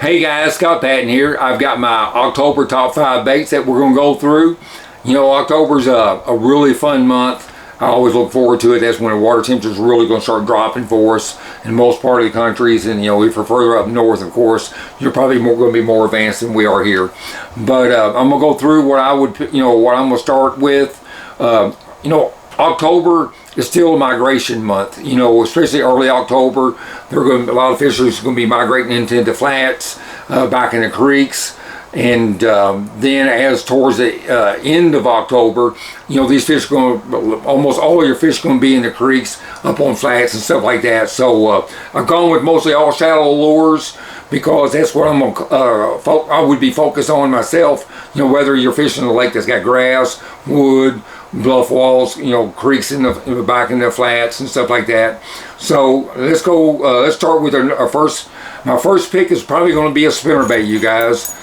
Hey guys, Scott Patton here. I've got my October top 5 baits that we're going to go through. You know, October's a really fun month. I always look forward to it. That's when the water temperature's really going to start dropping for us in most part of the countries. And, you know, if you're further up north, of course, you're probably going to be more advanced than we are here. But I'm going to go through what I would, what I'm going to start with. October is still a migration month, especially early October. A lot of fishers are going to be migrating into the flats, back in the creeks. And then as towards the end of October, these fish are going to, almost all of your fish are going to be in the creeks, up on flats and stuff like that. So I've gone with mostly all shallow lures because that's what I would be focused on myself. Whether you're fishing a lake that's got grass, wood, bluff walls, creeks in the back in the flats and stuff like that. So let's go. Let's start with our first. My first pick is probably going to be a spinnerbait, you guys.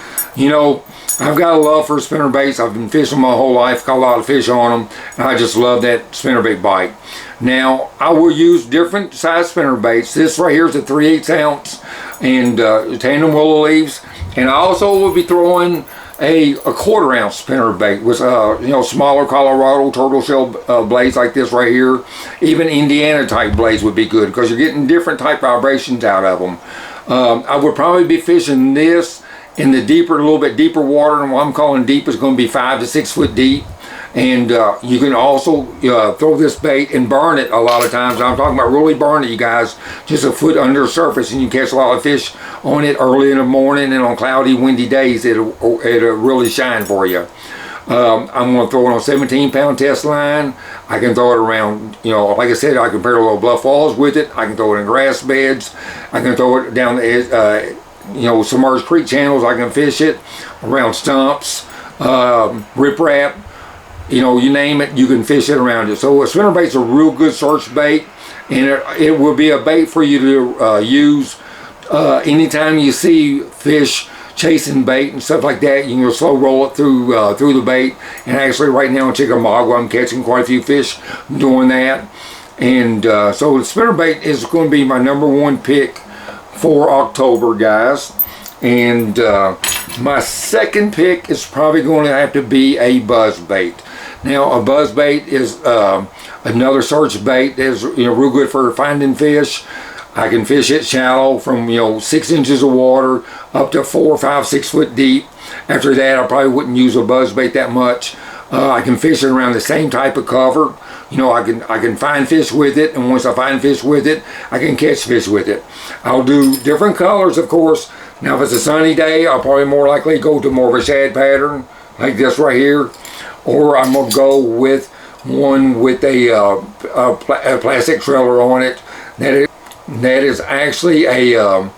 I've got a love for spinnerbaits. I've been fishing my whole life, caught a lot of fish on them, and I just love that spinnerbait bite. Now, I will use different size spinnerbaits. This right here is a 3/8 ounce and tandem willow leaves, and I also will be throwing a 1/4 ounce spinnerbait with smaller Colorado turtle shell blades like this right here. Even Indiana type blades would be good because you're getting different type vibrations out of them. I would probably be fishing this in the a little bit deeper water, and what I'm calling deep is going to be 5 to 6 foot deep. And you can also throw this bait and burn it a lot of times. I'm talking about really burn it, you guys, just a foot under the surface, and you catch a lot of fish on it early in the morning, and on cloudy, windy days, it'll really shine for you. I'm going to throw it on a 17-pound test line. I can throw it around, like I said, I can pair little bluff walls with it. I can throw it in grass beds. I can throw it down the submerged creek channels. I can fish it around stumps, riprap, you name it, you can fish it around it. So a spinnerbait's a real good search bait, and it will be a bait for you to use anytime you see fish chasing bait and stuff like that. You can slow roll it through the bait. And actually right now in Chickamauga, I'm catching quite a few fish doing that. And so the spinnerbait is going to be my #1 pick for October, guys. And my second pick is probably going to have to be a buzzbait. Now a buzzbait is another search bait that's real good for finding fish. I can fish it shallow from 6 inches of water up to 4, 5, 6 foot deep. After that, I probably wouldn't use a buzzbait that much. I can fish it around the same type of cover. I can find fish with it, and once I find fish with it, I can catch fish with it. I'll do different colors, of course. Now, if it's a sunny day, I'll probably more likely go to more of a shad pattern, like this right here. Or I'm going to go with one with a plastic trailer on it. That is actually a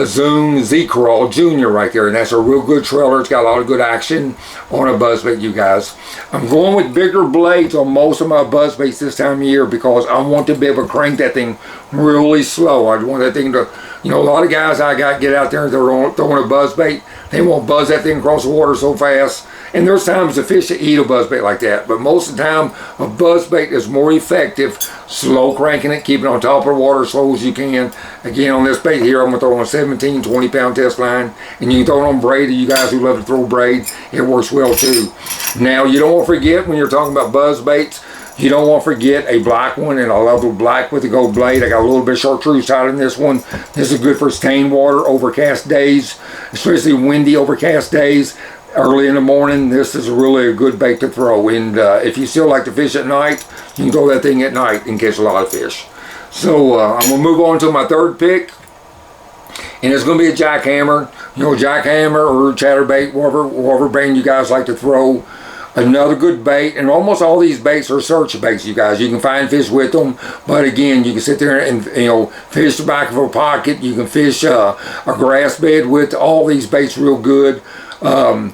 Zoom Z-Crawl Junior right there, and that's a real good trailer. It's got a lot of good action on a buzzbait, you guys. I'm going with bigger blades on most of my buzzbaits this time of year because I want to be able to crank that thing really slow. I want that thing to, a lot of guys I got get out there and they're throwing a buzzbait. They won't buzz that thing across the water so fast. And there's times the fish that eat a buzzbait like that, but most of the time a buzzbait is more effective slow cranking it, keeping it on top of the water as slow as you can. Again, on this bait here, I'm going to throw on a 17, 20-pound test line, and you can throw it on braid. You guys who love to throw braid, it works well too. Now, you don't want to forget when you're talking about buzzbaits, you don't want to forget a black one, and I love the black with the gold blade. I got a little bit of chartreuse tied in this one. This is good for stained water, overcast days, especially windy, overcast days. Early in the morning, this is really a good bait to throw. And if you still like to fish at night, you can throw that thing at night and catch a lot of fish. So I'm going to move on to my third pick. And it's going to be a jackhammer. Jackhammer or chatterbait, whatever bait you guys like to throw. Another good bait, and almost all these baits are search baits, you guys. You can find fish with them, but again, you can sit there and fish the back of a pocket. You can fish a grass bed with all these baits real good. A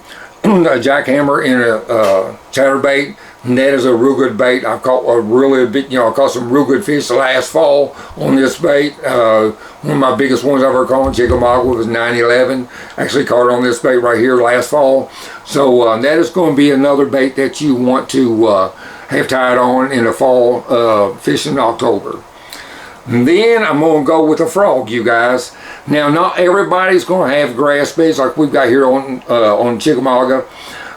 jackhammer and a chatterbait, and that is a real good bait. I've caught I caught some real good fish last fall on this bait. One of my biggest ones I've ever caught in Chickamauga was 9/11. Actually caught it on this bait right here last fall. So that is going to be another bait that you want to have tied on in the fall fishing in October. And then I'm going to go with a frog, you guys. Now, not everybody's going to have grass baits like we've got here on Chickamauga,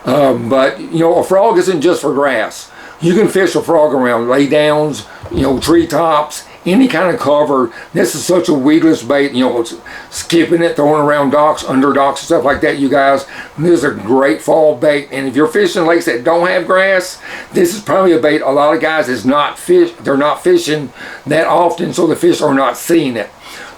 but you know, a frog isn't just for grass. You can fish a frog around laydowns, you know, treetops, any kind of cover. This is such a weedless bait, you know, skipping it, throwing around docks, under docks, stuff like that, you guys. This is a great fall bait. And if you're fishing lakes that don't have grass, this is probably a bait a lot of guys is not they're not fishing that often, so the fish are not seeing it.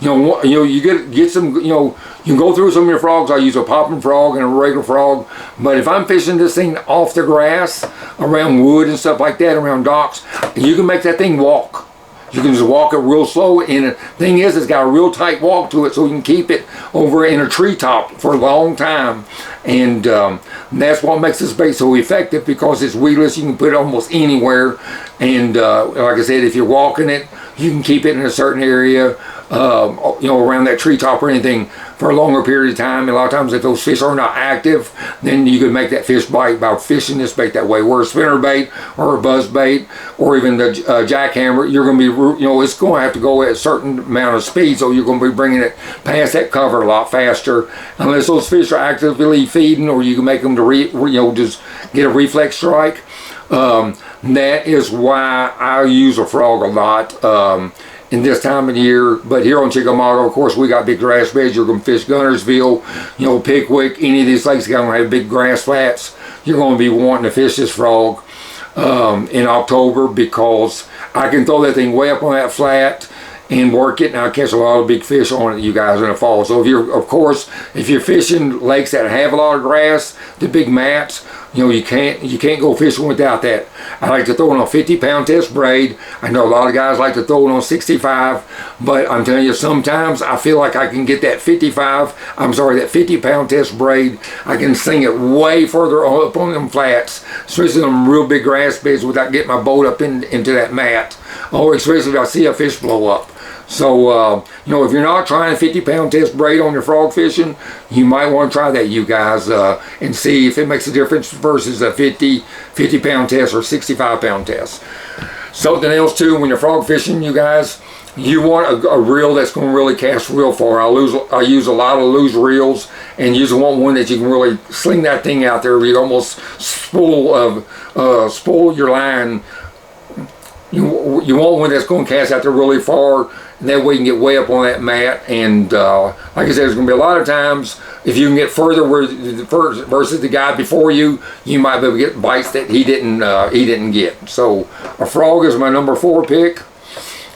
You get some, you know, you can go through some of your frogs. I use a popping frog and a regular frog, but if I'm fishing this thing off the grass, around wood and stuff like that, around docks, you can make that thing walk. You can just walk it real slow, and the thing is, it's got a real tight walk to it, so you can keep it over in a treetop for a long time. And that's what makes this bait so effective, because it's weedless. You can put it almost anywhere, and like I said, if you're walking it, you can keep it in a certain area, you know, around that treetop or anything for a longer period of time. And a lot of times if those fish are not active, then you can make that fish bite by fishing this bait that way. Where a spinner bait or a buzz bait or even the jackhammer, you're going to be, you know, it's going to have to go at a certain amount of speed, so you're going to be bringing it past that cover a lot faster, unless those fish are actively feeding, or you can make them to you know, just get a reflex strike. That is why I use a frog a lot in this time of the year. But here on Chickamauga, of course, we got big grass beds. You're going to fish Gunnersville, you know, Pickwick, any of these lakes going to have big grass flats. You're going to be wanting to fish this frog in October, because I can throw that thing way up on that flat and work it, and I catch a lot of big fish on it, you guys, in the fall. So if you're, of course, if you're fishing lakes that have a lot of grass, the big mats, you know, you can't go fishing without that. I like to throw it on a 50-pound test braid. I know a lot of guys like to throw it on 65, but I'm telling you, sometimes I feel like I can get that 50-pound test braid. I can sing it way further up on them flats, especially on them real big grass beds, without getting my boat up into that mat. Or especially if I see a fish blow up. So, you know, if you're not trying a 50-pound test braid on your frog fishing, you might want to try that, you guys, and see if it makes a difference versus a 50-pound test or 65-pound test. Something else, too, when you're frog fishing, you guys, you want a reel that's going to really cast real far. I use a lot of loose reels, and you just want one that you can really sling that thing out there. You almost spool your line. You want one that's going to cast out there really far, and that way you can get way up on that mat. And like I said, there's going to be a lot of times, if you can get further versus the guy before you, you might be able to get bites that he didn't get. So a frog is my number 4 pick.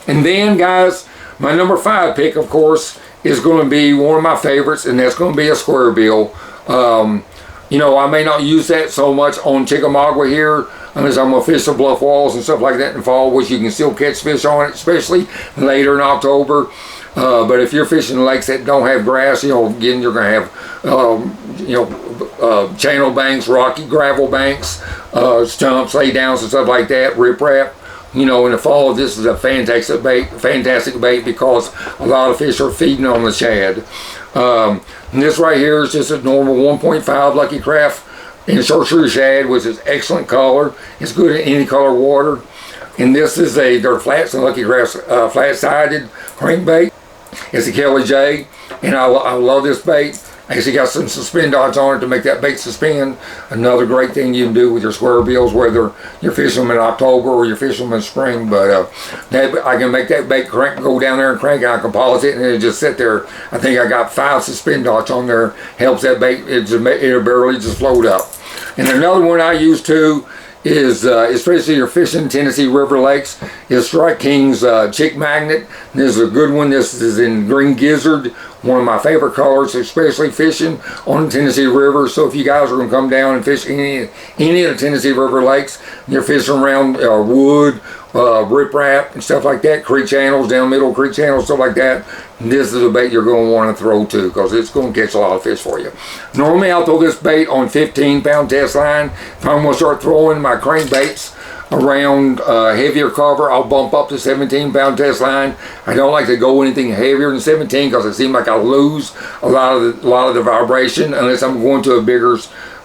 And then, guys, my number 5 pick, of course, is going to be one of my favorites, and that's going to be a Squarebill. You know, I may not use that so much on Chickamauga here, unless I'm going to fish the bluff walls and stuff like that in the fall, which you can still catch fish on it, especially later in October. But if you're fishing lakes that don't have grass, you know, again, you're going to have, you know, channel banks, rocky gravel banks, stumps, laydowns and stuff like that, riprap. You know, in the fall, this is a fantastic bait, because a lot of fish are feeding on the shad. And this right here is just a normal 1.5 Lucky Craft in chartreuse shad, which is excellent color. It's good in any color water. And this is they're flats and Lucky Craft flat-sided crankbait. It's a Kelly J, and I love this bait. Actually got some suspend dots on it to make that bait suspend. Another great thing you can do with your Squarebills, whether you're fishing them in October or you're fishing them in spring. But I can make that bait go down there and crank it. I can polish it, and it just sit there. I think I got 5 suspend dots on there. Helps that bait, it'll barely just float up. And another one I use too is, especially you're fishing Tennessee River lakes, is Strike King's Chick Magnet. This is a good one. This is in green gizzard, one of my favorite colors, especially fishing on the Tennessee River. So if you guys are going to come down and fish any of the Tennessee River lakes, you're fishing around wood, riprap and stuff like that, creek channels, down middle creek channels, stuff like that, this is a bait you're going to want to throw too, because it's going to catch a lot of fish for you. Normally I'll throw this bait on 15-pound test line. If I'm going to start throwing my crankbaits around heavier cover, I'll bump up to 17-pound test line. I don't like to go anything heavier than 17, because it seems like I lose a lot of the vibration unless I'm going to a bigger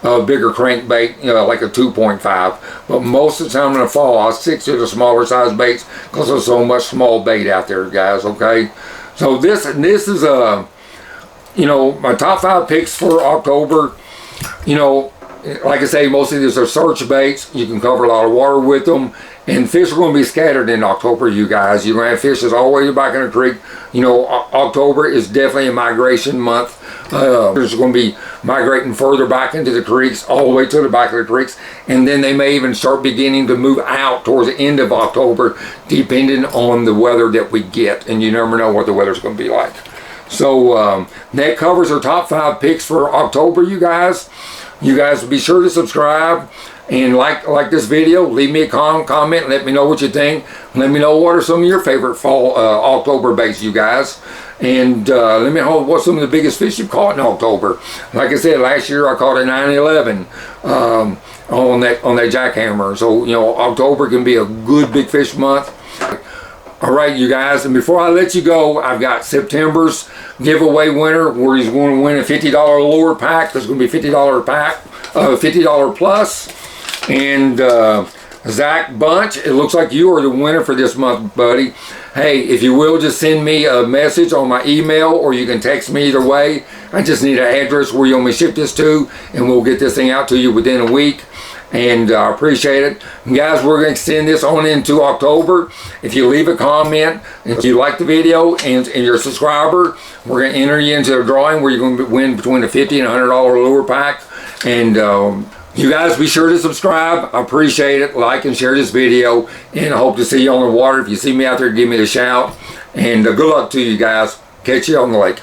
crankbait, you know, like a 2.5. But most of the time in the fall, I'll stick to the smaller size baits, because there's so much small bait out there, guys. Okay, so this is you know, my top 5 picks for October, you know, like I say, most of these are search baits. You can cover a lot of water with them. And fish are going to be scattered in October, you guys. You're going to have fish that's all the way back in the creek. You know, October is definitely a migration month. There's going to be migrating further back into the creeks, all the way to the back of the creeks. And then they may even start beginning to move out towards the end of October, depending on the weather that we get. And you never know what the weather's going to be like. So that covers our top 5 picks for October, you guys. You guys be sure to subscribe and like this video. Leave me a comment. Let me know what you think. Let me know what are some of your favorite fall October baits, you guys. And let me know what some of the biggest fish you've caught in October. Like I said, last year I caught a 911 on that jackhammer. So you know, October can be a good big fish month. All right, you guys, and before I let you go, I've got September's giveaway winner where he's going to win a $50 lure pack. There's going to be a $50 pack, $50 plus. And Zach Bunch, it looks like you are the winner for this month, buddy. Hey, if you will, just send me a message on my email, or you can text me either way. I just need an address where you want me to ship this to, and we'll get this thing out to you within a week. And I appreciate it. And guys, we're going to extend this on into October. If you leave a comment, if you like the video and you're a subscriber, we're going to enter you into a drawing where you're going to win between a $50 and $100 lure pack. And you guys be sure to subscribe. I appreciate it. Like and share this video. And I hope to see you on the water. If you see me out there, give me a shout. And good luck to you guys. Catch you on the lake.